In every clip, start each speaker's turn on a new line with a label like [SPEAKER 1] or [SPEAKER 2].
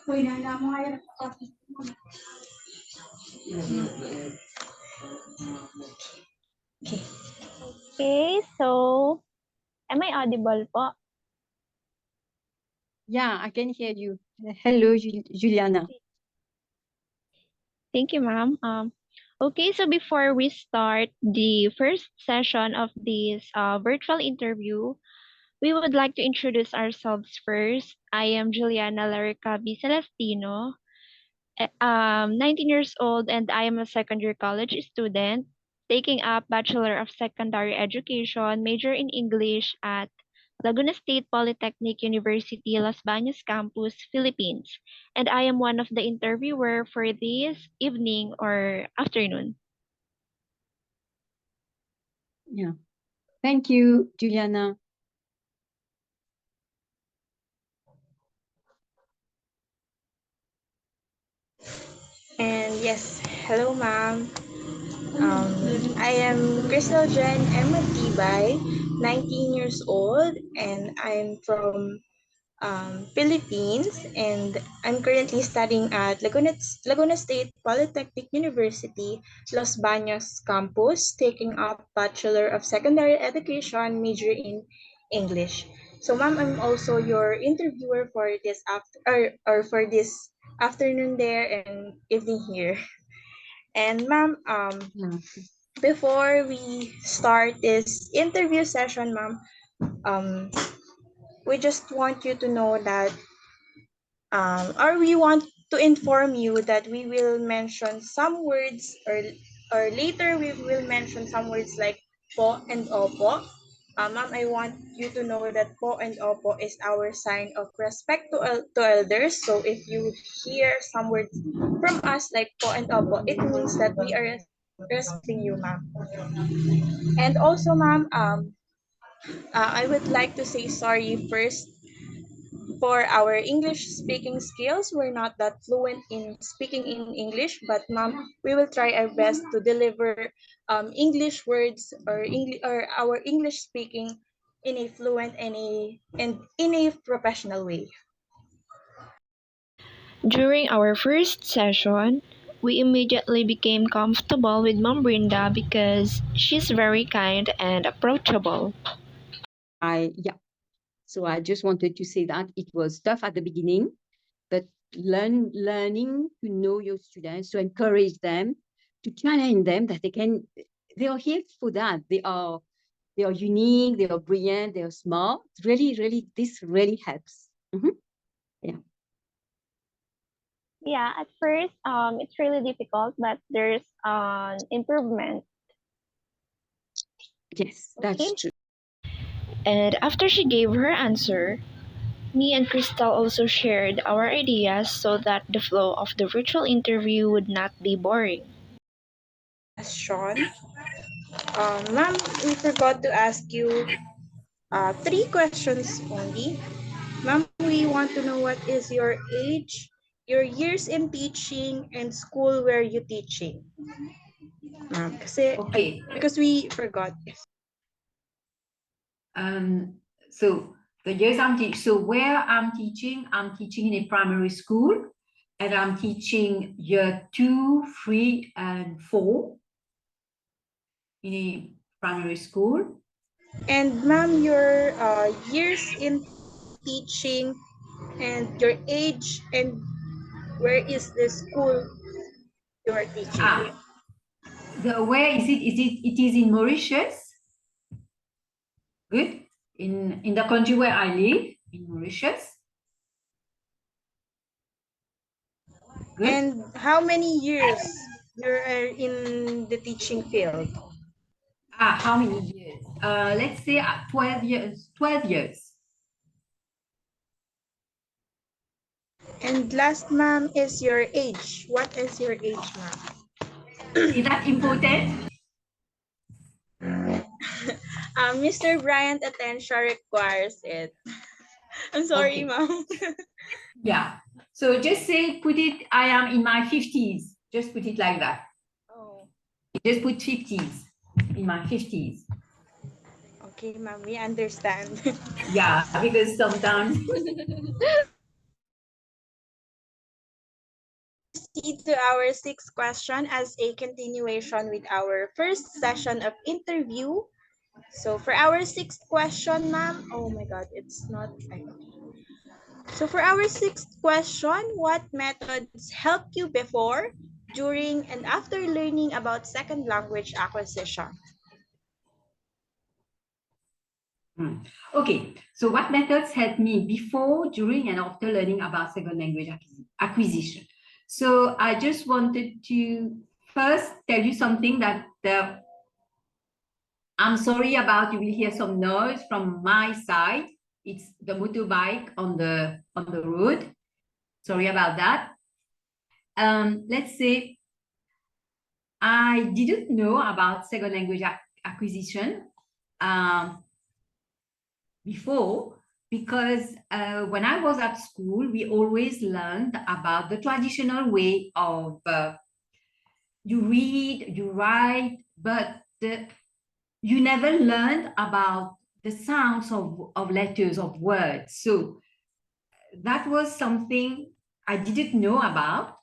[SPEAKER 1] Okay, so am I audible po?
[SPEAKER 2] Yeah, I can hear you. Hello, Juliana.
[SPEAKER 1] Thank you, ma'am. Okay, so before we start the first session of this virtual interview, we would like to introduce ourselves first. I am Juliana Larica B. Celestino, 19 years old, and I am a second-year college student taking up Bachelor of Secondary Education, major in English at Laguna State Polytechnic University, Los Baños Campus, Philippines. And I am one of the interviewer for this evening or afternoon.
[SPEAKER 2] Yeah. Thank you, Juliana.
[SPEAKER 3] And yes, hello ma'am. I am Crystal Jen M. Magtibay, 19 years old, and I'm from Philippines, and I'm currently studying at Laguna State Polytechnic University, Los Baños campus, taking up Bachelor of Secondary Education, major in English. So, ma'am, I'm also your interviewer for this or for this afternoon there and evening here. And ma'am,
[SPEAKER 2] Yeah.
[SPEAKER 3] before we start this interview session, ma'am, um, we just want you to know that or we want to inform you that we will mention some words or later we will mention some words like po and opo. Ma'am, I want you to know that po and opo is our sign of respect to elders. So if you hear some words from us like po and opo, it means that we are respecting you, ma'am. And also, ma'am, I would like to say sorry first for our English speaking skills. We're not that fluent in speaking in English, but ma'am, we will try our best to deliver English words or English or our English speaking in a fluent and in a professional way.
[SPEAKER 1] During our first session, we immediately became comfortable with Mom Brinda because she's very kind and approachable.
[SPEAKER 2] Yeah. So I just wanted to say that it was tough at the beginning, but learning to know your students, to encourage them, to challenge them that they are here for that. They are unique, they are brilliant, they are smart. Really, this really helps. Yeah.
[SPEAKER 1] Yeah, at first, it's really difficult, but there's improvement.
[SPEAKER 2] Yes, that's
[SPEAKER 1] Okay.
[SPEAKER 2] true.
[SPEAKER 1] And after she gave her answer, me and Crystal also shared our ideas so that the flow of the virtual interview would not be boring.
[SPEAKER 3] Sean, ma'am, we forgot to ask you three questions only. Ma'am, we want to know what is your age, your years in teaching, and school where you teaching.
[SPEAKER 4] Okay.
[SPEAKER 3] Because we forgot.
[SPEAKER 4] So the years I'm teaching, so where I'm teaching in a primary school, and I'm teaching year 2, 3, and 4 in a primary school.
[SPEAKER 3] And ma'am, your years in teaching and your age and where is the school you are teaching?
[SPEAKER 4] Where is it? It is in Mauritius. Good. In the country where I live, in Mauritius. Good.
[SPEAKER 3] And how many years you're in the teaching field?
[SPEAKER 4] How many years? Let's say 12 years. 12 years.
[SPEAKER 3] And last, ma'am, is your age. What is your age, ma'am?
[SPEAKER 4] Is that important?
[SPEAKER 3] Mr. Bryant attention requires it. I'm sorry,
[SPEAKER 4] Okay.
[SPEAKER 3] ma'am.
[SPEAKER 4] Yeah. So just say, put it, I am in my 50s. Just put it like that.
[SPEAKER 3] Oh.
[SPEAKER 4] Just put 50s, in my 50s.
[SPEAKER 3] Okay, ma'am, we understand.
[SPEAKER 4] Yeah, because sometimes
[SPEAKER 3] to our sixth question as a continuation with our first session of interview. So for our sixth question, ma'am, oh my God, it's not. So for our sixth question, what methods helped you before, during, and after learning about second language acquisition?
[SPEAKER 4] Okay, so what methods helped me before, during, and after learning about second language acquisition? So I just wanted to first tell you something that I'm sorry about. You will hear some noise from my side. It's the motorbike on the road. Sorry about that. Let's say I didn't know about second language acquisition before, because when I was at school, we always learned about the traditional way of you read, you write, but you never learned about the sounds of letters, of words. So that was something I didn't know about.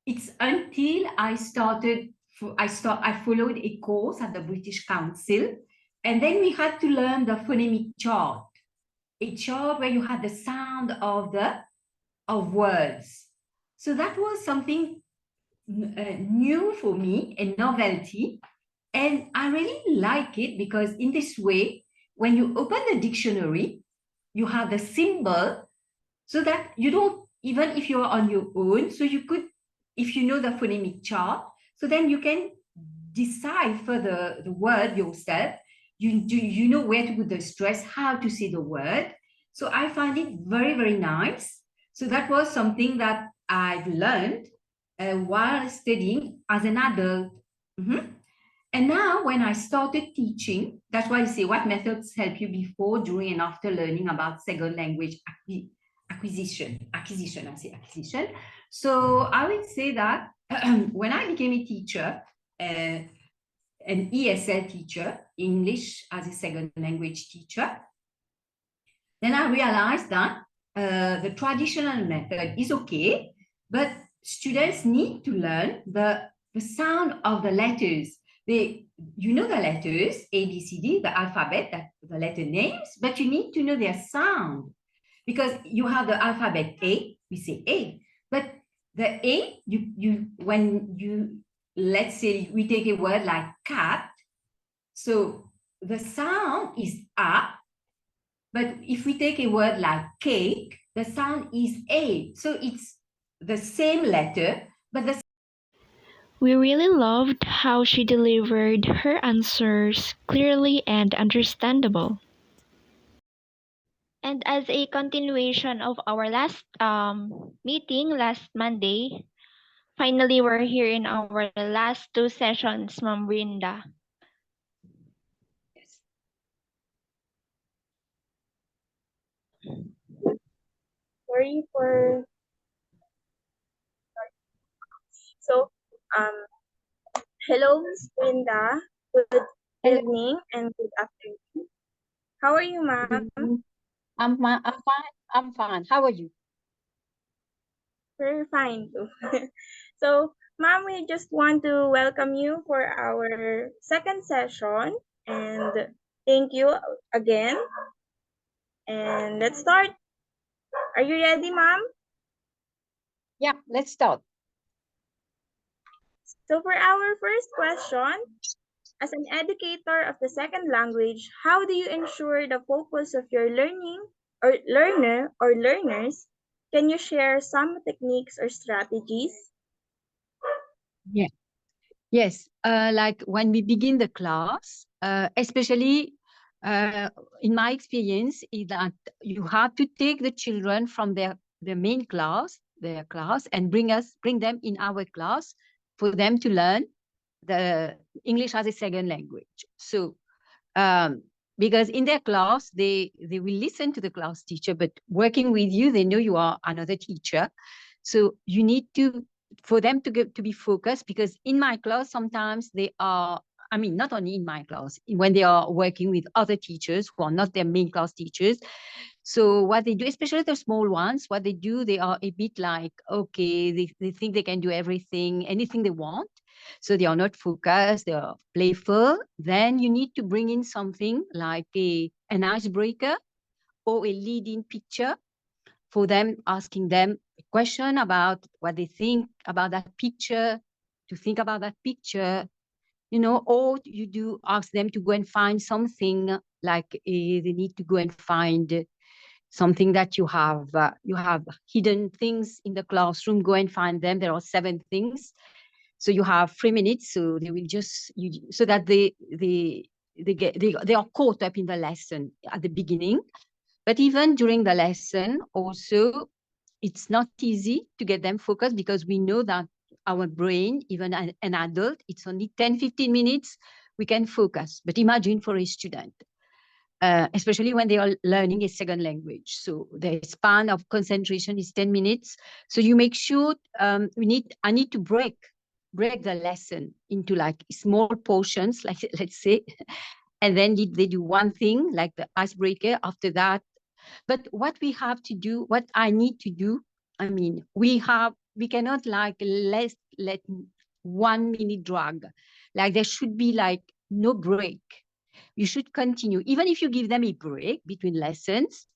[SPEAKER 4] It's until I followed a course at the British Council, and then we had to learn the phonemic chart, a chart where you had the sound of words. So that was something new for me, a novelty, and I really like it because in this way, when you open the dictionary, you have the symbol, so that you don't, even if you're on your own, so you could, if you know the phonemic chart, so then you can decipher the word yourself. You know where to put the stress, how to say the word. So I find it very, very nice. So that was something that I've learned while studying as an adult. And now when I started teaching, that's why I say what methods help you before, during, and after learning about second language acquisition. So I would say that when I became a teacher, an ESL teacher, English as a second language teacher, then I realized that the traditional method is okay, but students need to learn the sound of the letters. You know the letters, A, B, C, D, the alphabet, the letter names, but you need to know their sound. Because you have the alphabet A, we say A, but the A, when you, let's say we take a word like cat, so the sound is A, but if we take a word like cake, the sound is A. So it's the same letter, but the
[SPEAKER 1] We really loved how she delivered her answers clearly and understandable. And as a continuation of our last meeting last Monday, finally we're here in our last two sessions, Ma'am Brinda.
[SPEAKER 2] Yes.
[SPEAKER 3] Sorry for so hello Ms. Brenda. Good
[SPEAKER 2] Hello.
[SPEAKER 3] evening and good afternoon. How are you, ma'am?
[SPEAKER 2] I'm fine. I'm fine. How are you?
[SPEAKER 3] We're fine too. So, ma'am, we just want to welcome you for our second session and thank you again. And let's start. Are you ready, ma'am?
[SPEAKER 2] Yeah, let's start.
[SPEAKER 3] So, for our first question, as an educator of the second language, how do you ensure the focus of your learner or learners? Can you share some techniques or strategies?
[SPEAKER 2] Yeah. Yes. Like when we begin the class, especially in my experience, is that you have to take the children from their main class, their class, and bring them in our class for them to learn the English as a second language. So because in their class, they will listen to the class teacher, but working with you, they know you are another teacher. So you need for them to be focused, because in my class, sometimes they are, I mean, not only in my class, when they are working with other teachers who are not their main class teachers. So what they do, especially the small ones, what they do, they are a bit like, okay, they think they can do everything, anything they want. So they are not focused, they are playful. Then you need to bring in something like an icebreaker or a lead-in picture for them, asking them a question about what they think about that picture, to think about that picture, or you do ask them to go and find something like they need to go and find something that you have hidden things in the classroom, go and find them. There are 7 things. So you have 3 minutes. So they will so that they are caught up in the lesson at the beginning. But even during the lesson, also, it's not easy to get them focused because we know that our brain, even an adult, it's only 10, 15 minutes, we can focus. But imagine for a student, especially when they are learning a second language. So the span of concentration is 10 minutes. So you make sure I need to break the lesson into like small portions, like let's say, and then they do one thing like the icebreaker after that. But what we have to do, what I need to do, I mean, we cannot like let 1 minute drag. Like there should be like no break. You should continue. Even if you give them a break between lessons,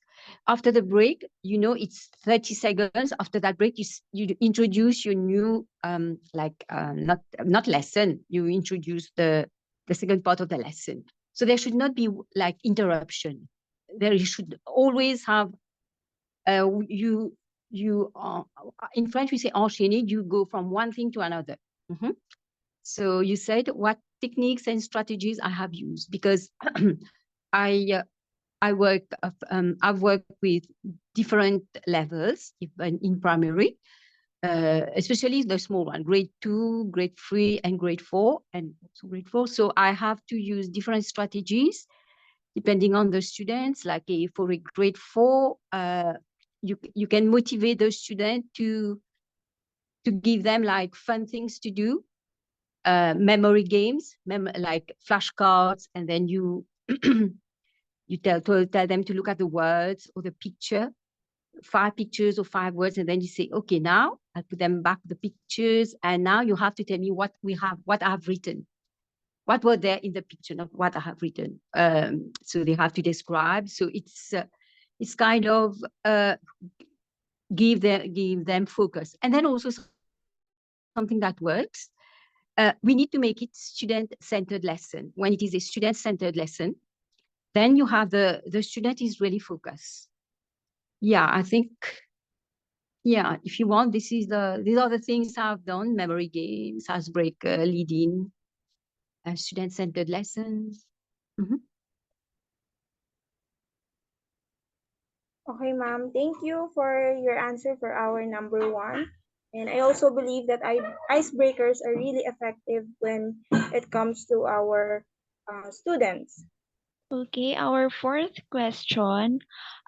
[SPEAKER 2] after the break, it's 30 seconds. After that break, you introduce your new, not lesson, you introduce the second part of the lesson. So there should not be like interruption. There you should always have, in French, we say enchaîner, you go from one thing to another. Mm-hmm. So you said what techniques and strategies I have used, because I've worked with different levels in primary, especially the small one, grade 2, grade 3, and grade 4, and also grade 4. So I have to use different strategies depending on the students. Like for a grade 4, you can motivate the student to give them like fun things to do, memory games, like flashcards, and then you you tell them to look at the words or the picture, 5 pictures or 5 words, and then you say, okay, now I'll put them back the pictures, and now you have to tell me what I have written, what were there in the picture, not what I have written. So they have to describe. So it's kind of give them focus, and then also something that works. We need to make it student-centered lesson. When it is a student-centered lesson, then you have the student is really focused. Yeah, I think, yeah, if you want, these are the things I've done: memory games, icebreaker, lead-in, student-centered lessons. Mm-hmm.
[SPEAKER 3] Okay, ma'am. Thank you for your answer for our number 1. And I also believe that icebreakers are really effective when it comes to our students.
[SPEAKER 1] Okay, our fourth question.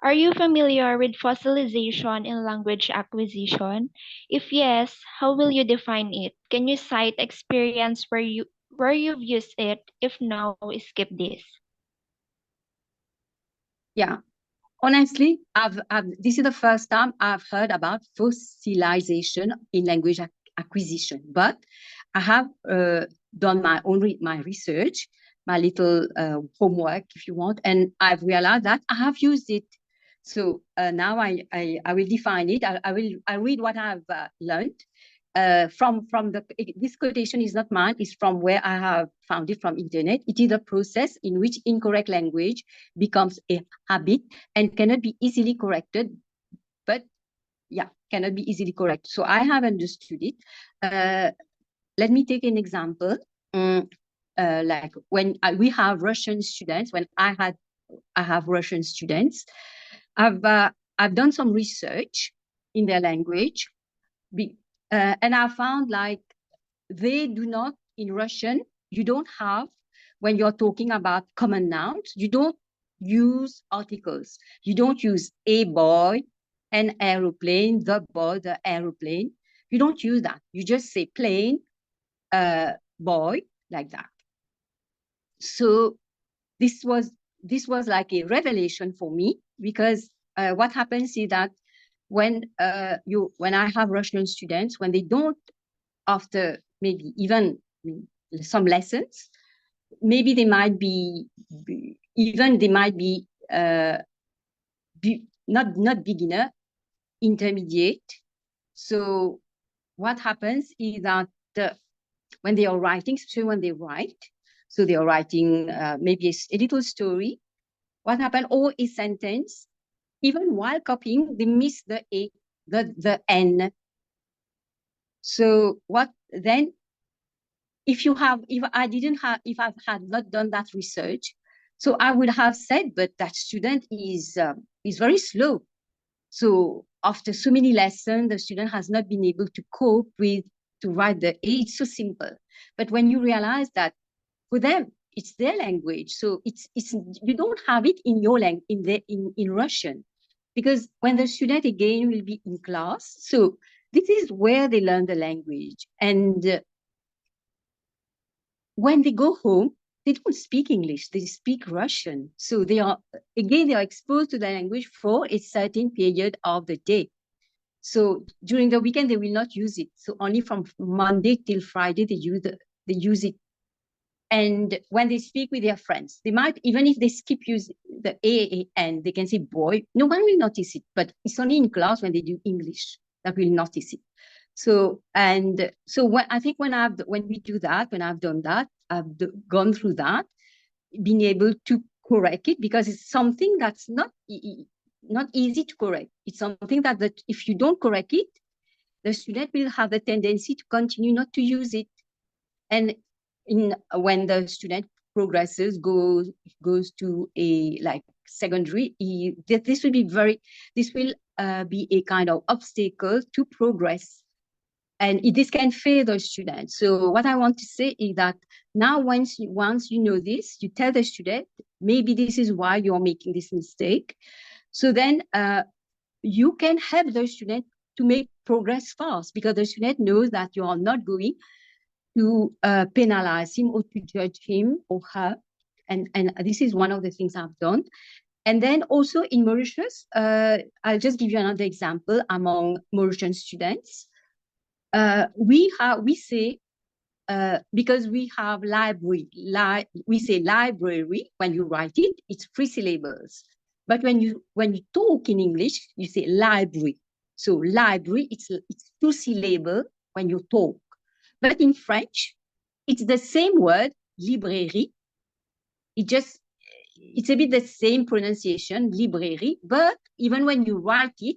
[SPEAKER 1] Are you familiar with fossilization in language acquisition? If yes, how will you define it? Can you cite experience where you've used it? If no, skip this.
[SPEAKER 2] Yeah, honestly, this is the first time I've heard about fossilization in language acquisition, but I have done my own my research, my little homework, if you want, and I've realized that I have used it. So now I will define it. I read what I've learned. From this quotation is not mine, it's from where I have found it from internet. It is a process in which incorrect language becomes a habit and cannot be easily corrected, but yeah, cannot be easily corrected. So I have understood it. Let me take an example. Like when we have Russian students, when I have Russian students, I've done some research in their language, and I found like they do not, in Russian, you don't have, when you're talking about common nouns, you don't use articles. You don't use a boy, an aeroplane, the boy, the aeroplane. You don't use that. You just say plane, boy, like that. So this was like a revelation for me, because what happens is that when I have Russian students, when they don't, after maybe even some lessons, maybe they might be not beginner, intermediate. So what happens is that when they are writing, especially when they write, so they are writing maybe a little story, what happened, or a sentence, even while copying, they miss the A, the N. So what then, if I had not done that research, so I would have said, but that student is very slow. So after so many lessons, the student has not been able to cope with, to write the A. It's so simple. But when you realize that for them, it's their language. So it's you don't have it in your language, in Russian, because when the student again will be in class, so this is where they learn the language. And when they go home, they don't speak English, they speak Russian. So they are exposed to the language for a certain period of the day. So during the weekend, they will not use it. So only from Monday till Friday, they use it. And when they speak with their friends, they might, even if they skip use the A-A-N, they can say boy, no one will notice it, but it's only in class when they do English that will notice it. So, and so when we do that, when I've done that, I've gone through that, being able to correct it, because it's something that's not easy to correct. It's something that if you don't correct it, the student will have a tendency to continue not to use it. And when the student progresses, goes to a secondary, this will be a kind of obstacle to progress. And this can fail the student. So what I want to say is that now once you know this, you tell the student, maybe this is why you're making this mistake. So then you can help the student to make progress fast, because the student knows that you are not going to penalize him or to judge him or her. And this is one of the things I've done. And then also in Mauritius, I'll just give you another example among Mauritian students. We say, because we have library, we say library, when you write it, it's 3 syllables. But when you talk in English, you say library. So library, it's 2 syllables when you talk. But in French, it's the same word, librairie. It's a bit the same pronunciation, librairie, but even when you write it,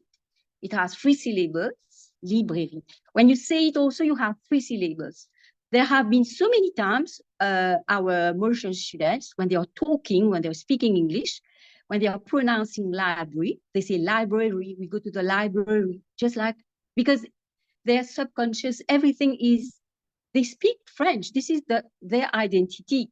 [SPEAKER 2] it has 3 syllables, librairie. When you say it also, you have 3 syllables. There have been so many times our Mauritian students, when they are talking, when they're speaking English, when they are pronouncing library, they say library, we go to the library, just like, because their subconscious, everything is, they speak French. This is their identity.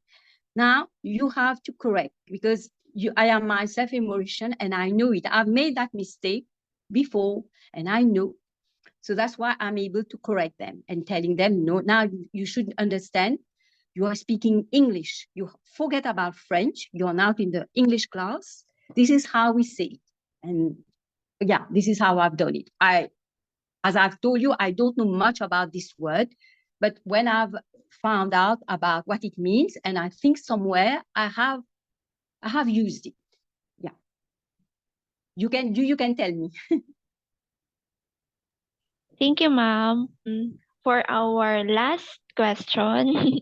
[SPEAKER 2] Now you have to correct, because I am myself a Mauritian and I know it. I've made that mistake before and I know. So that's why I'm able to correct them and telling them, no, now you should understand, you are speaking English. You forget about French. You're now in the English class. This is how we say it. And yeah, this is how I've done it. As I've told you, I don't know much about this word, but when I've found out about what it means, and I think somewhere I have used it. Yeah. You can tell me.
[SPEAKER 1] Thank you, ma'am. For our last question,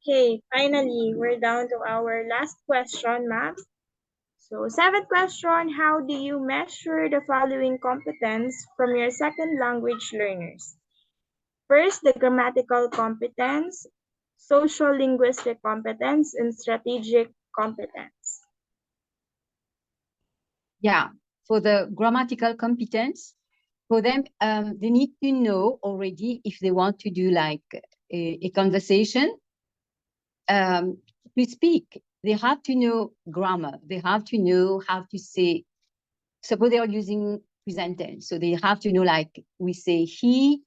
[SPEAKER 3] Okay, finally, we're down to our last question, ma'am. So, 7th question, how do you measure the following competence from your second language learners? First, the grammatical competence, social linguistic competence, and strategic competence.
[SPEAKER 2] Yeah, for the grammatical competence, for them, they need to know already, if they want to do like a conversation, to speak, they have to know grammar. They have to know how to say, suppose they are using present tense. So they have to know, like we say he,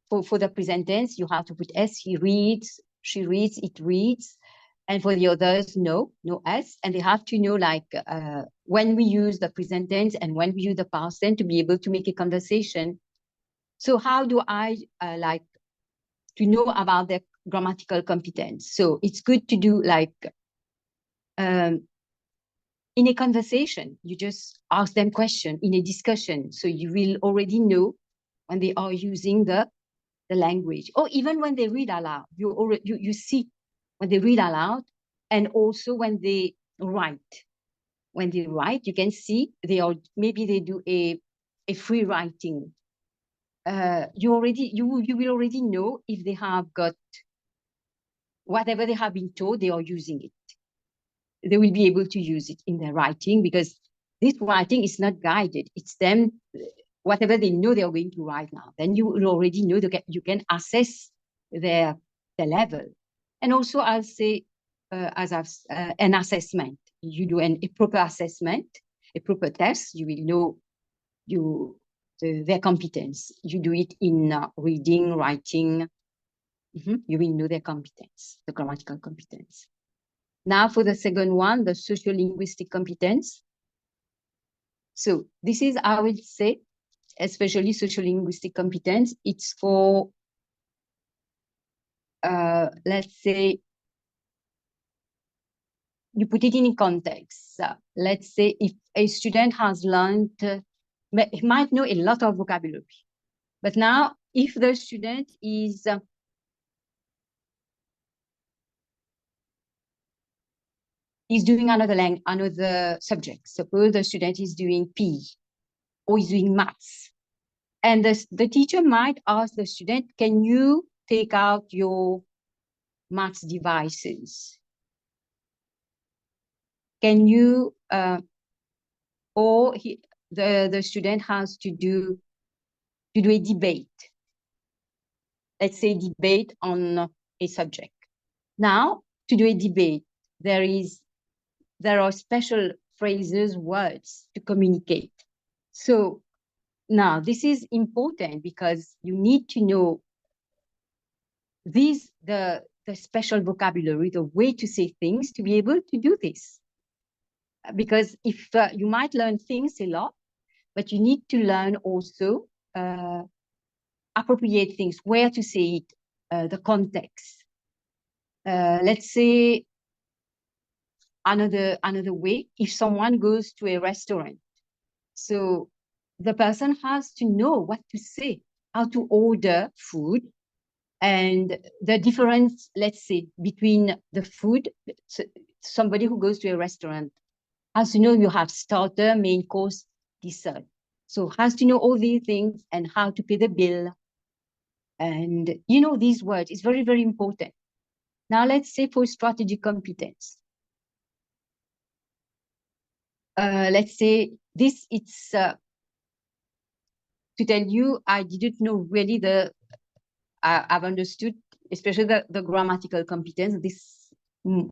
[SPEAKER 2] for the present tense, you have to put S, he reads, she reads, it reads. And for the others, no S. And they have to know like when we use the present tense and when we use the past tense to be able to make a conversation. So how do I like to know about their grammatical competence? So it's good to do like in a conversation, you just ask them question in a discussion. So you will already know when they are using the language, or even when they read aloud, you see when they read aloud, and also when they write. When they write, you can see maybe they do a free writing. You will already know if they have got whatever they have been told, they are using it. They will be able to use it in their writing, because this writing is not guided. It's them, whatever they know they are going to write now. Then you will already know you can assess their level. And also I'll say, an assessment. You do a proper assessment, a proper test, you will know their competence. You do it in reading, writing. You will know their competence, the grammatical competence. Now for the second one, the social-linguistic competence. So this is, I would say, especially social-linguistic competence, it's for, let's say, you put it in context. Let's say if a student has learned, he might know a lot of vocabulary, but now if the student is doing another subject, suppose the student is doing PE or is doing maths, and the teacher might ask the student, can you take out your maths devices? Can you, the student has to do a debate. Let's say debate on a subject. Now, to do a debate, there are special phrases, words to communicate. So now this is important because you need to know the special vocabulary, the way to say things to be able to do this. Because if you might learn things a lot, but you need to learn also appropriate things, where to say it, the context. Let's say another way, if someone goes to a restaurant, so the person has to know what to say, how to order food, and the difference, let's say, between the food. So somebody who goes to a restaurant has to know you have starter, main course, dessert. So has to know all these things and how to pay the bill. And these words is very, very important. Now let's say for strategic competence. Let's say this, it's to tell you, I didn't know really I've understood, especially the grammatical competence.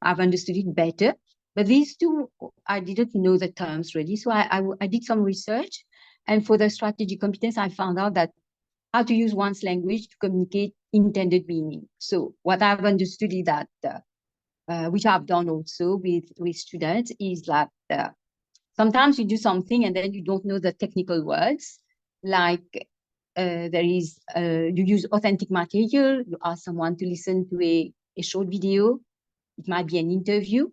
[SPEAKER 2] I've understood it better. But these two, I didn't know the terms really. So I did some research. And for the strategic competence, I found out that how to use one's language to communicate intended meaning. So what I've understood is that, which I've done also with students, is that sometimes you do something and then you don't know the technical words. Like you use authentic material, you ask someone to listen to a short video. It might be an interview.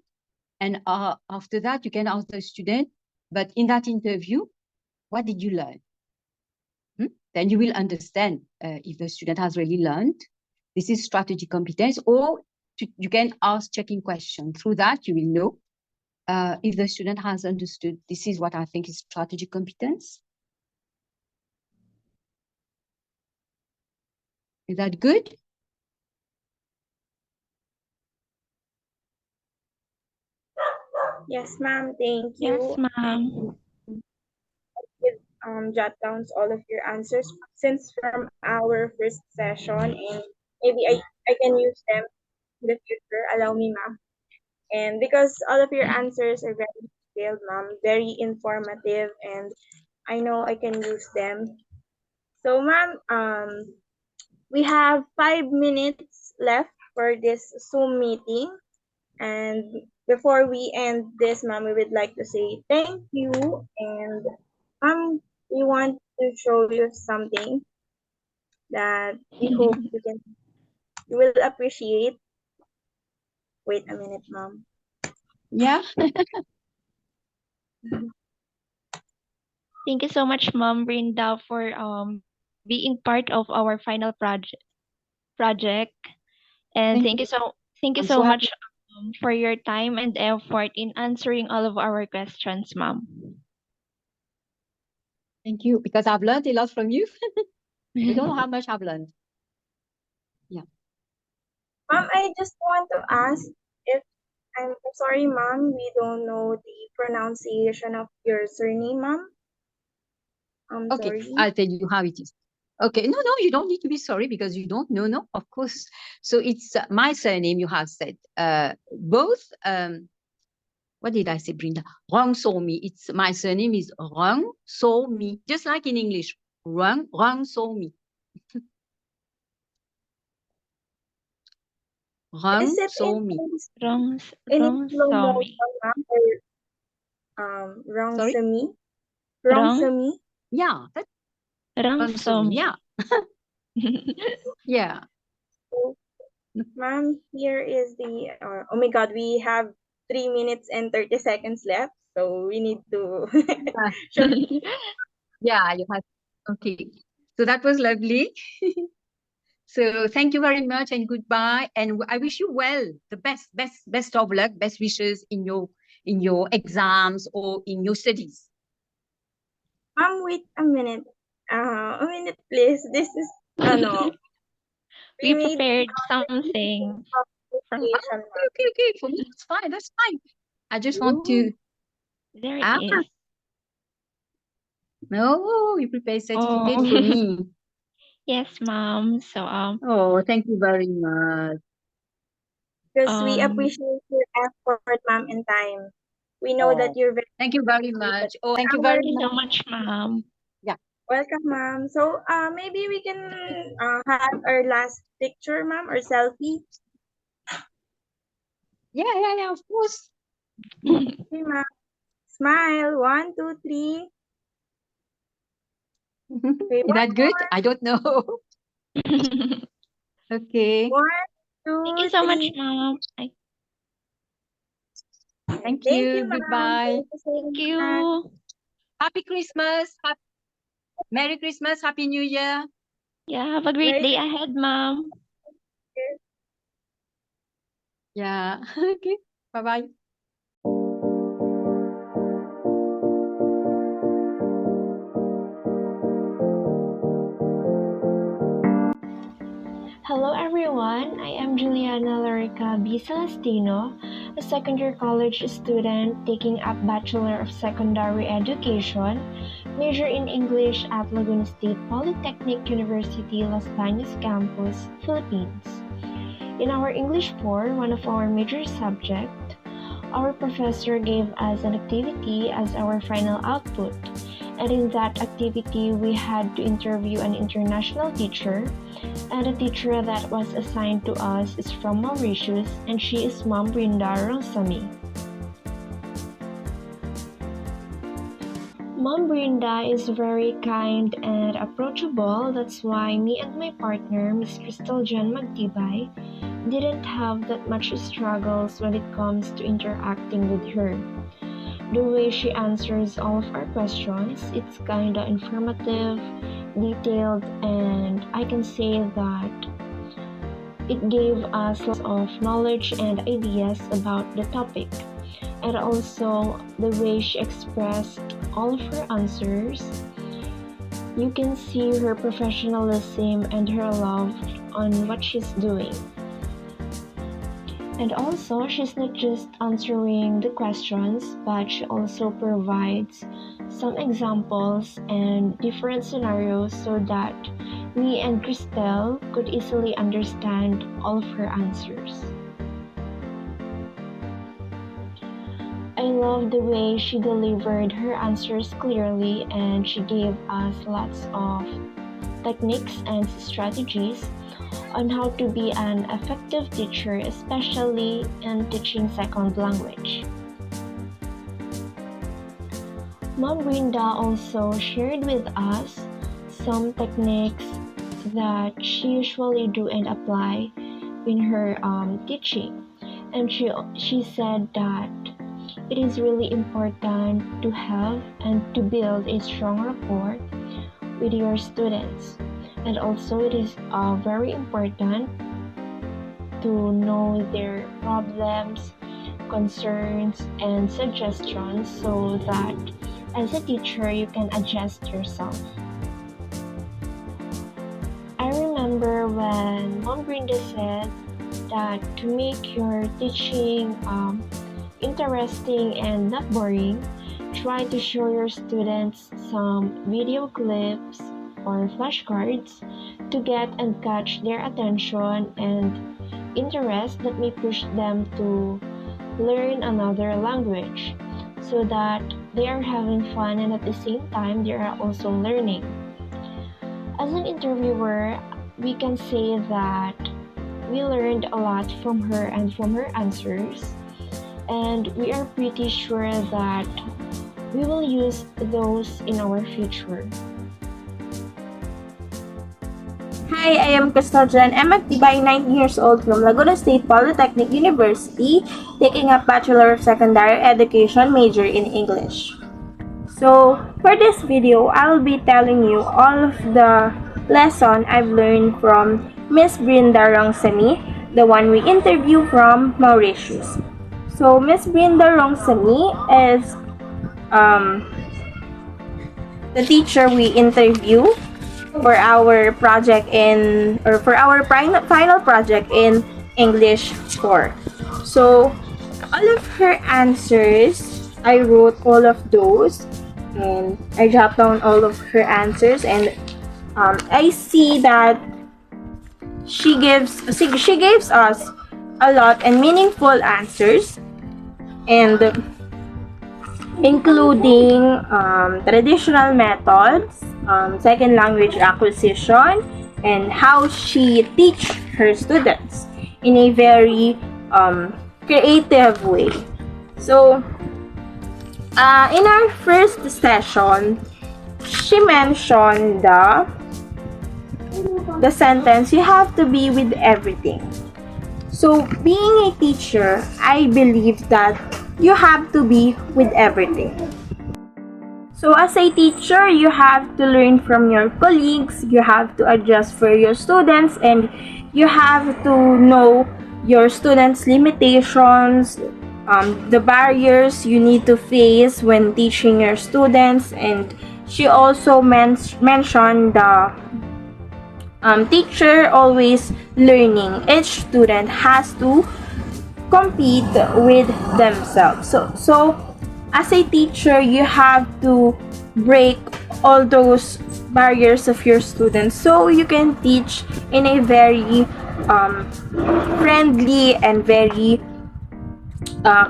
[SPEAKER 2] And after that, you can ask the student, but in that interview, what did you learn? Then you will understand if the student has really learned. This is strategic competence, or you can ask checking questions. Through that, you will know if the student has understood. This is what I think is strategic competence. Is that good?
[SPEAKER 3] Yes, ma'am. Thank
[SPEAKER 1] Yes,
[SPEAKER 3] you.
[SPEAKER 1] ma'am.
[SPEAKER 3] Jot down all of your answers since from our first session, and maybe I can use them in the future. Allow me, ma'am. And because all of your answers are very detailed, ma'am, very informative, and I know I can use them. So, ma'am, we have 5 minutes left for this Zoom meeting. And before we end this, ma'am, we would like to say thank you. And we want to show you something that we hope you will appreciate. Wait a minute, ma'am.
[SPEAKER 2] Yeah.
[SPEAKER 1] Thank you so much, Mom Brinda, for being part of our final project. And
[SPEAKER 2] Thank you.
[SPEAKER 1] thank you
[SPEAKER 2] I'm
[SPEAKER 1] so
[SPEAKER 2] so
[SPEAKER 1] much
[SPEAKER 2] happy.
[SPEAKER 1] for your time and effort in answering all of our questions, Mom.
[SPEAKER 2] Thank you, because I've learned a lot from you. You don't know how much I've learned. Yeah.
[SPEAKER 3] Ma'am, I just want to ask if I'm sorry, ma'am, we don't know the pronunciation of your surname, ma'am. I'm
[SPEAKER 2] Okay,
[SPEAKER 3] sorry.
[SPEAKER 2] I'll tell you how it is. Okay, no, you don't need to be sorry because you don't know. No, of course. So it's my surname. You have said both. What did I say, Brinda? Rang So Mi. It's my surname is Rang So Mi, just like in English. Rang So Mi.
[SPEAKER 3] Is
[SPEAKER 2] Rang
[SPEAKER 3] it
[SPEAKER 2] So Mi.
[SPEAKER 1] Wrong,
[SPEAKER 3] in
[SPEAKER 1] wrong
[SPEAKER 3] slow
[SPEAKER 1] Somi.
[SPEAKER 3] motion, ma'am, or wrong
[SPEAKER 2] Sorry.
[SPEAKER 3] semi? Wrong
[SPEAKER 1] Wrong,
[SPEAKER 3] semi?
[SPEAKER 2] Yeah, that's
[SPEAKER 1] wrong
[SPEAKER 2] Rang So Mi.
[SPEAKER 1] Somi.
[SPEAKER 2] Yeah, yeah.
[SPEAKER 3] So, ma'am, here is the, oh my God, we have 3 minutes and 30 seconds left. So we need to show.
[SPEAKER 2] Yeah, you have. Okay. So that was lovely. So thank you very much and goodbye. And I wish you well, the best of luck, best wishes in your exams or in your studies.
[SPEAKER 3] Ma'am, wait a minute, please. This is, no, we
[SPEAKER 1] We
[SPEAKER 3] made
[SPEAKER 1] prepared something from
[SPEAKER 2] Ah,
[SPEAKER 3] application, ma'am.
[SPEAKER 2] okay. For me, that's fine. That's fine. I just want to.
[SPEAKER 1] there it
[SPEAKER 2] Ah,
[SPEAKER 1] is.
[SPEAKER 2] no, you prepare certificate for
[SPEAKER 1] Oh,
[SPEAKER 2] me.
[SPEAKER 1] yes, Mom. So
[SPEAKER 2] Oh, thank you very much.
[SPEAKER 3] Because we
[SPEAKER 1] um
[SPEAKER 3] appreciate your effort, ma'am, and time. We know that
[SPEAKER 2] Oh,
[SPEAKER 3] you're very
[SPEAKER 2] thank you very much. Oh, thank you
[SPEAKER 3] our
[SPEAKER 2] very
[SPEAKER 1] thank you
[SPEAKER 2] much.
[SPEAKER 1] so much, Mom.
[SPEAKER 2] Yeah,
[SPEAKER 3] welcome, ma'am. So, maybe we can have our last picture, ma'am, or selfie.
[SPEAKER 2] yeah. Of course.
[SPEAKER 3] Okay, ma'am. Smile. 1, 2, 3. Okay,
[SPEAKER 2] Is
[SPEAKER 3] one
[SPEAKER 2] that good?
[SPEAKER 3] more.
[SPEAKER 2] I don't know. Okay.
[SPEAKER 3] 1,
[SPEAKER 1] Thank you
[SPEAKER 3] 2,
[SPEAKER 1] so much,
[SPEAKER 3] 3.
[SPEAKER 1] Mom.
[SPEAKER 2] Thank
[SPEAKER 3] Thank
[SPEAKER 2] you.
[SPEAKER 3] you, ma'am.
[SPEAKER 2] Goodbye.
[SPEAKER 3] Thank you so
[SPEAKER 1] Thank
[SPEAKER 3] much.
[SPEAKER 1] you.
[SPEAKER 2] Happy Christmas. Merry Christmas. Happy New Year.
[SPEAKER 1] Yeah, have a great
[SPEAKER 3] Merry
[SPEAKER 1] day ahead, Mom.
[SPEAKER 3] Christmas.
[SPEAKER 2] Yeah. Okay. Bye-bye.
[SPEAKER 1] Hello everyone, I am Juliana Lorica B. Celestino, a second-year college student taking up Bachelor of Secondary Education, major in English at Laguna State Polytechnic University, Las Bañas Campus, Philippines. In our English 4, one of our major subjects, our professor gave us an activity as our final output, and in that activity we had to interview an international teacher, and the teacher that was assigned to us is from Mauritius, and she is Mom Brinda Rosami. Mom Brinda is very kind and approachable. That's why me and my partner, Miss Crystal Jan Magtibay, didn't have that much struggles when it comes to interacting with her. The way she answers all of our questions, it's kinda informative, detailed, and I can say that it gave us lots of knowledge and ideas about the topic. And also the way she expressed all of her answers, you can see her professionalism and her love on what she's doing. And also, she's not just answering the questions, but she also provides some examples and different scenarios so that me and Christelle could easily understand all of her answers. I love the way she delivered her answers clearly, and she gave us lots of techniques and strategies on how to be an effective teacher, especially in teaching second language. Mom Brinda also shared with us some techniques that she usually do and apply in her teaching, and she said that it is really important to have and to build a strong rapport with your students, and also it is very important to know their problems, concerns, and suggestions so that as a teacher you can adjust yourself. I remember when Mom Brinda said that to make your teaching interesting and not boring, try to show your students some video clips or flashcards to get and catch their attention and interest that may push them to learn another language, so that they are having fun and at the same time they are also learning. As an interviewer, we can say that we learned a lot from her and from her answers, and we are pretty sure that we will use those in our future.
[SPEAKER 3] Hi, I am Custodian and Magtibay, 19 years old from Laguna State Polytechnic University, taking up Bachelor of Secondary Education major in English. So, for this video, I will be telling you all of the lesson I've learned from Miss Brinda Rongsemi, the one we interview from Mauritius. So, Miss Brinda Rongsemi is the teacher we interview for our project for our final project in English 4. So, all of her answers, I wrote all of those and I jot down all of her answers, and I see that she gives us a lot and meaningful answers, and including traditional methods, second language acquisition, and how she teach her students in a very creative way. So, in our first session, she mentioned the sentence, "You have to be with everything." So, being a teacher, I believe that you have to be with everything. So, as a teacher, you have to learn from your colleagues, you have to adjust for your students, and you have to know your students' limitations, the barriers you need to face when teaching your students. And she also mentioned the teacher always learning. Each student has to compete with themselves. So as a teacher, you have to break all those barriers of your students so you can teach in a very friendly and very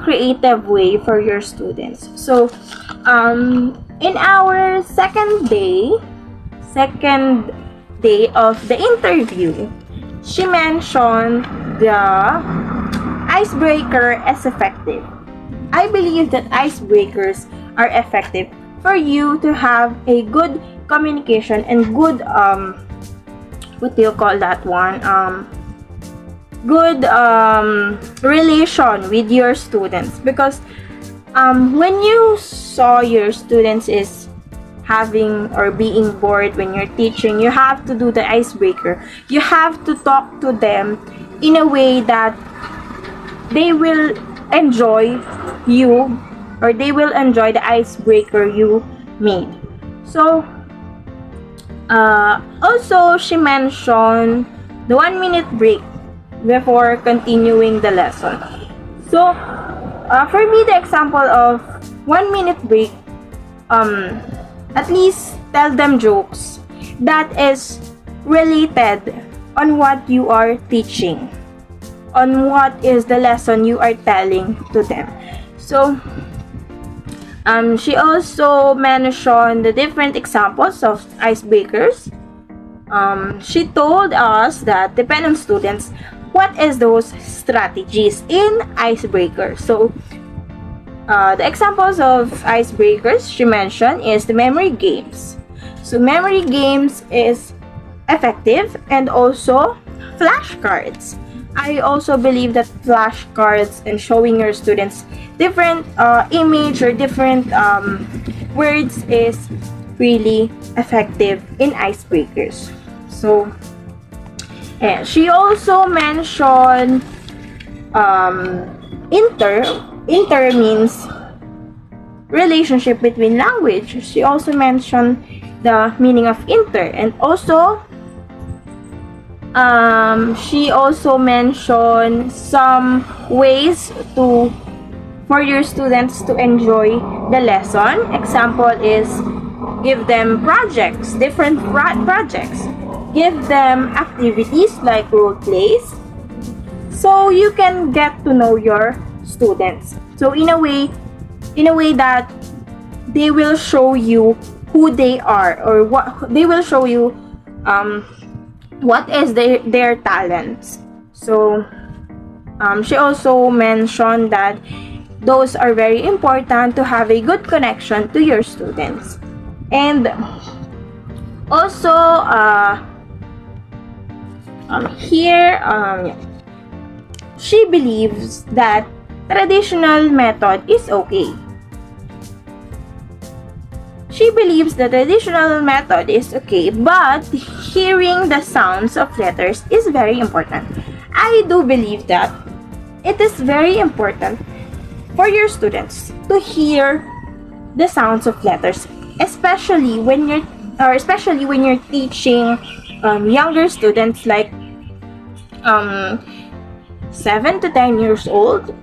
[SPEAKER 3] creative way for your students. So in our second day of the interview, she mentioned the icebreaker is effective. I believe that icebreakers are effective for you to have a good communication and good what do you call that one? Good relation with your students, because when you saw your students is having or being bored when you're teaching, you have to do the icebreaker. You have to talk to them in a way that they will enjoy you, or they will enjoy the icebreaker you made. So also she mentioned the 1-minute break before continuing the lesson. So for me, the example of 1-minute break, at least tell them jokes that is related on what you are teaching, on what is the lesson you are telling to them. So she also mentioned the different examples of icebreakers, she told us that depend on students what is those strategies in icebreaker. So the examples of icebreakers she mentioned is the memory games. So memory games is effective, and also flashcards. I also believe that flashcards and showing your students different image or different words is really effective in icebreakers. So, and she also mentioned inter means relationship between language. She also mentioned the meaning of inter, and also she also mentioned some ways for your students to enjoy the lesson. Example is give them projects, different projects. Give them activities like role plays, so you can get to know your students. So in a way that they will show you who they are, or what they will show you what is their talents. So she also mentioned that those are very important to have a good connection to your students. And also here she believes that traditional method is okay. She believes the traditional method is okay, but hearing the sounds of letters is very important. I do believe that it is very important for your students to hear the sounds of letters, especially when you're teaching younger students like 7 to 10 years old.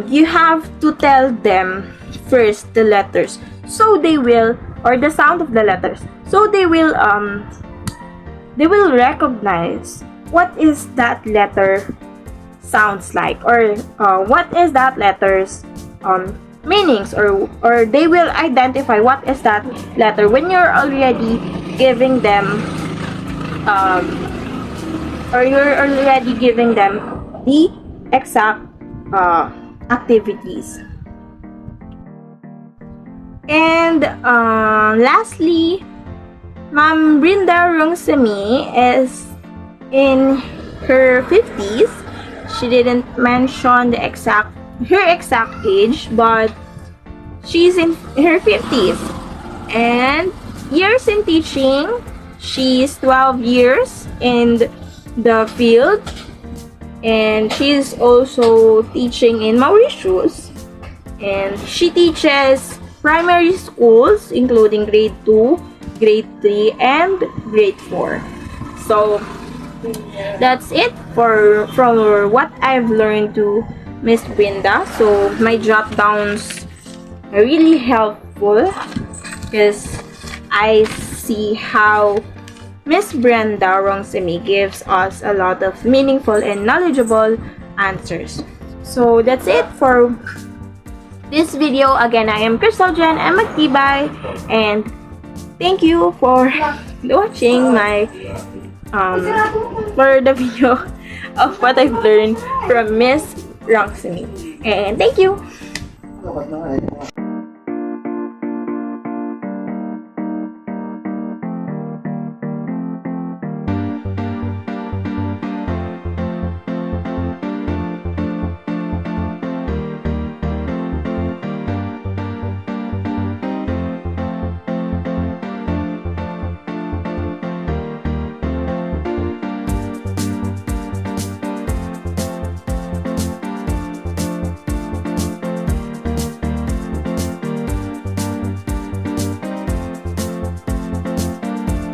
[SPEAKER 3] You have to tell them first the letters, so they will, or the sound of the letters, so they will recognize what is that letter sounds like, or what is that letter's meanings, or they will identify what is that letter when you're already giving them the exact activities. And lastly, Ma'am Brinda is in her 50s. She didn't mention her exact age, but she's in her 50s. And years in teaching, she's 12 years in the field, and she's also teaching in Mauritius. And she teaches primary schools including grade 2, grade 3, and grade 4. So that's it from what I've learned to Miss Brinda. So my jot downs are really helpful because I see how Miss Brenda gives us a lot of meaningful and knowledgeable answers. So that's it for this video. Again, I am Crystal Jen and Magtibay, and thank you for watching my for the video of what I've learned from Miss Rongsemi. And thank you.